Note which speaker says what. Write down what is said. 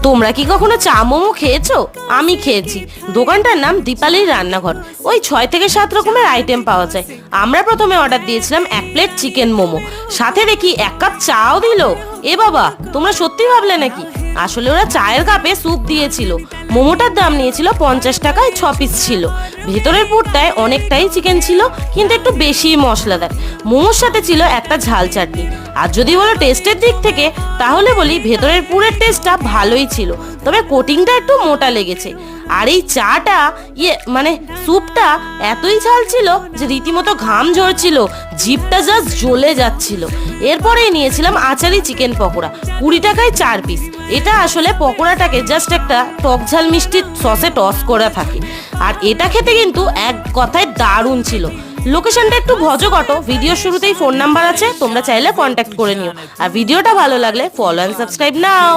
Speaker 1: তোমরা কি কখনো চা মোমো খেয়েছো? আমি খেয়েছি। দোকানটার নাম দীপালির রান্নাঘর। ওই 6 থেকে 7 রকমের আইটেম পাওয়া যায়। আমরা প্রথমে অর্ডার দিয়েছিলাম 1 প্লেট চিকেন মোমো, সাথে দেখি 1 কাপ চাও দিল। এ বাবা, তোমরা সত্যি ভাবলে নাকি? আসলে ওরা চায়ের কাপে স্যুপ দিয়েছিল। মোমোটার দাম নিয়েছিল 50 টাকায় 6 পিস ছিল। ভেতরের পুরটায় অনেকটাই চিকেন ছিল, কিন্তু একটু বেশি মশলাদার। মোমোর সাথে ছিল একটা ঝাল চাটনি। আর যদি বলো টেস্টের দিক থেকে, তাহলে বলি ভেতরের পুরের টেস্টটা ভালোই ছিল, তবে কোটিংটা একটু মোটা লেগেছে। আর এই চাটা মানে স্যুপটা এতই ঝাল ছিল যে রীতিমতো ঘাম ঝরছিল, জিভটা জাস্ট জ্বলে যাচ্ছিল। এরপরেই নিয়েছিলাম আচারি চিকেন পকোড়া, 20 টাকায় 4 পিস। এটা আসলে পকোড়াটাকে জাস্ট একটা টক ঝাল মিষ্টি সসে টস করা থাকে। আর এটা খেতে কিন্তু এক কথায় দারুণ ছিল। লোকেশনটা একটু ভজঘট। ভিডিওর শুরুতেই ফোন নাম্বার আছে, তোমরা চাইলে কন্ট্যাক্ট করে নিও। আর ভিডিওটা ভালো লাগলে ফলো অ্যান্ড সাবস্ক্রাইব নাও।